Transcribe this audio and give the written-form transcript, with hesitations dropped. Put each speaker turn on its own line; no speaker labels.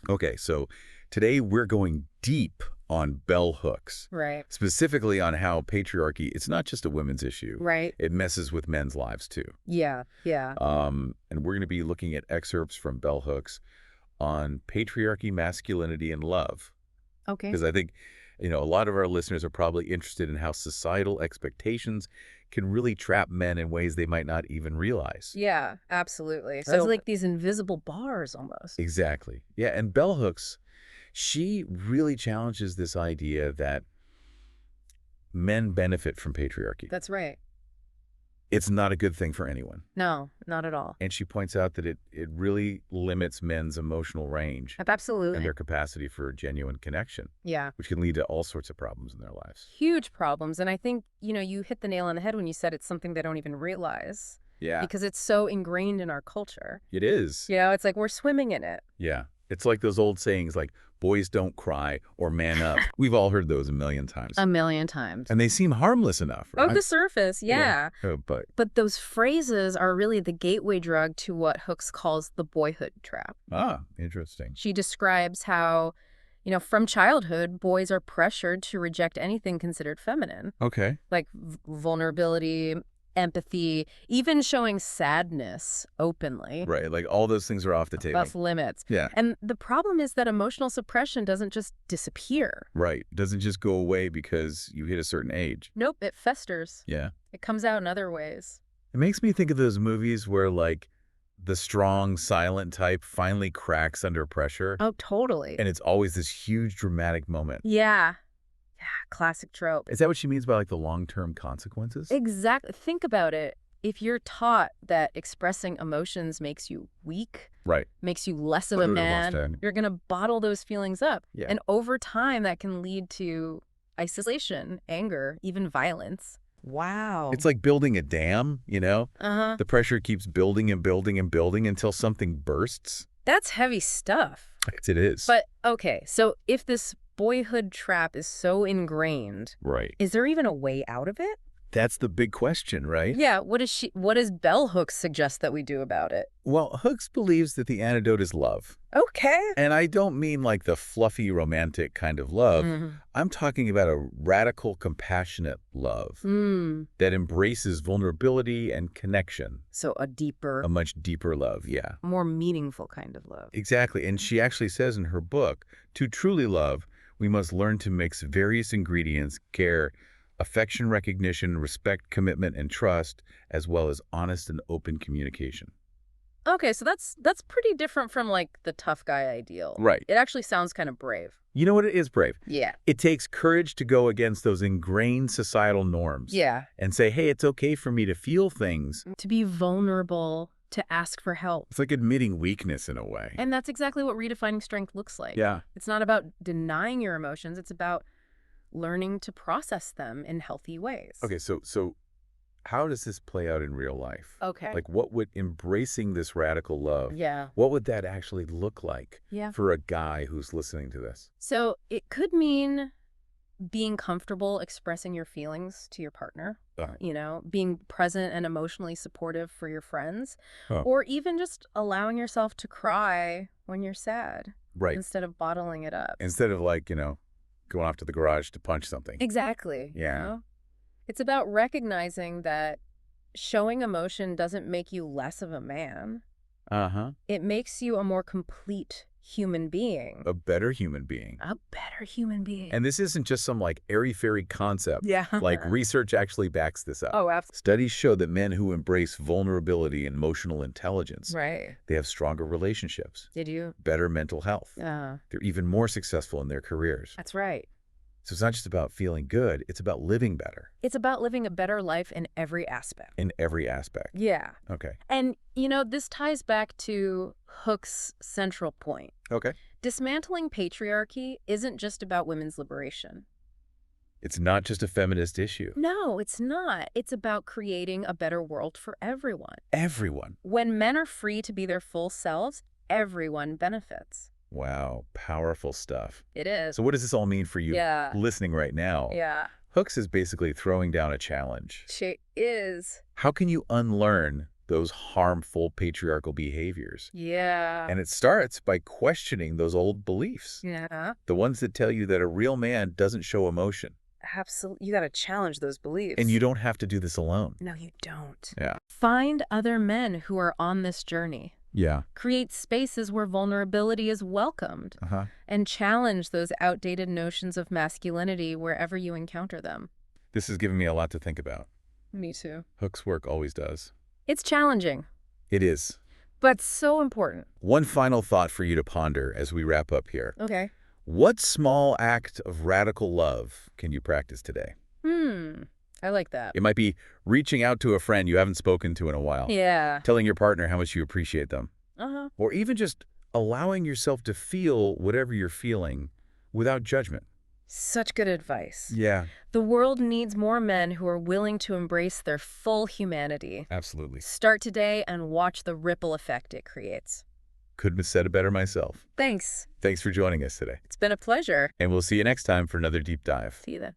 Okay, so today we're going deep on bell hooks,
Right.
specifically on how patriarchy, it's not just a women's issue.
Right.
It messes with men's lives too.
Yeah. Yeah.
And we're going to be looking at excerpts from bell hooks on patriarchy, masculinity, and love.
Okay.
Because I think, a lot of our listeners are probably interested in how societal expectations can really trap men in ways they might not even realize.
Yeah, absolutely. So it's
So
like these invisible bars almost.
exactly. Yeah, and bell hooks, she really challenges this idea that men benefit from patriarchy.
That's right.
It's not a good thing for anyone.
No, not at all.
And she points out that it really limits men's emotional range and
Absolutely.
their capacity for genuine connection,
Yeah.
which can lead to all sorts of problems in their lives.
Huge problems. And I think, you hit the nail on the head when you said it's something they don't even realize
Yeah,
because it's so ingrained in our culture.
it is.
It's like we're swimming in it.
Yeah. It's like those old sayings like, boys don't cry or man up. We've all heard those a million times.
A million times.
And they seem harmless enough, right?
Oh, the surface, yeah.
But
those phrases are really the gateway drug to what Hooks calls the boyhood trap.
interesting.
She describes how, from childhood, boys are pressured to reject anything considered feminine,
Okay.
like vulnerability, empathy, even showing sadness openly.
Right. Like all those things are off the table.
Off limits.
Yeah.
And the problem is that emotional suppression doesn't just disappear.
Right. It doesn't just go away because you hit a certain age.
Nope, it festers.
Yeah.
It comes out in other ways.
It makes me think of those movies where like the strong, silent type finally cracks under pressure.
Oh, totally.
And it's always this huge dramatic moment.
Yeah. Yeah, classic trope.
Is that what she means by like the long-term consequences?
Exactly. Think about it. If you're taught that expressing emotions makes you weak,
Right.
makes you less of a man,
Understand.
you're going to bottle those feelings up.
Yeah.
And over time, that can lead to isolation, anger, even violence. Wow.
It's like building a dam,
Uh-huh.
The pressure keeps building and building and building until something bursts.
That's heavy stuff.
It is.
But, okay, so if this boyhood trap is so ingrained,
right.
is there even a way out of it?
That's the big question, right?
Yeah, what does Bell Hooks suggest that we do about it?
Well, Hooks believes that the antidote is love.
Okay.
And I don't mean like the fluffy, romantic kind of love. I'm talking about a radical, compassionate love that embraces vulnerability and connection.
So a
much deeper love, yeah.
more meaningful kind of love.
Exactly. And she actually says in her book, to truly love, we must learn to mix various ingredients, care, affection, recognition, respect, commitment, and trust, as well as honest and open communication.
Okay, so that's pretty different from like the tough guy ideal.
Right.
It actually sounds kind of brave.
You know what? It is brave.
Yeah.
It takes courage to go against those ingrained societal norms.
Yeah.
And say, hey, it's okay for me to feel things.
To be vulnerable, to ask for help.
It's like admitting weakness in a way.
And that's exactly what redefining strength looks like.
Yeah.
It's not about denying your emotions. It's about learning to process them in healthy ways.
Okay, so how does this play out in real life?
Okay.
Like what would embracing this radical love,
Yeah.
what would that actually look like
Yeah.
for a guy who's listening to this?
So it could mean being comfortable expressing your feelings to your partner, being present and emotionally supportive for your friends, or even just allowing yourself to cry when you're sad.
Right.
Instead of bottling it up.
Instead of like, going off to the garage to punch something.
Exactly.
Yeah.
It's about recognizing that showing emotion doesn't make you less of a man.
Uh-huh.
It makes you a more complete human being.
A better human being.
A better human being.
And this isn't just some like airy-fairy concept.
Yeah.
Like research actually backs this up.
Oh, absolutely.
Studies show that men who embrace vulnerability and emotional intelligence,
Right.
they have stronger relationships,
Did you?
better mental health. They're even more successful in their careers.
That's right.
So it's not just about feeling good, it's about living better.
It's about living a better life in every aspect.
In every aspect.
Yeah.
Okay.
And, this ties back to Hook's central point.
Okay.
Dismantling patriarchy isn't just about women's liberation.
It's not just a feminist issue.
No, it's not. It's about creating a better world for everyone.
Everyone.
When men are free to be their full selves, everyone benefits.
Wow, powerful stuff.
It is.
So what does this all mean for you
Yeah.
listening right now?
Yeah.
Hooks is basically throwing down a challenge.
She is.
How can you unlearn those harmful patriarchal behaviors.
Yeah.
And it starts by questioning those old beliefs,
Yeah.
the ones that tell you that a real man doesn't show emotion.
Absolutely. You got to challenge those
And
beliefs.
you don't have to do this alone.
No, you don't.
Yeah.
Find other men who are on this journey.
Yeah.
Create spaces where vulnerability is welcomed.
Uh-huh.
And challenge those outdated notions of masculinity wherever you encounter them.
This has given me a lot to think about.
Me too.
Hook's work always does.
It's challenging,
It is.
but so important.
One final thought for you to ponder as we wrap up here.
Okay.
What small act of radical love can you practice today?
I like that.
It might be reaching out to a friend you haven't spoken to in a while.
Yeah.
Telling your partner how much you appreciate them.
Uh-huh.
Or even just allowing yourself to feel whatever you're feeling without judgment.
Such good advice.
Yeah,
The world needs more men who are willing to embrace their full humanity.
absolutely.
Start today and watch the ripple effect it creates.
Couldn't have said it better myself.
Thanks.
Thanks for joining us today.
It's been a pleasure.
And we'll see you next time for another deep dive.
See you then.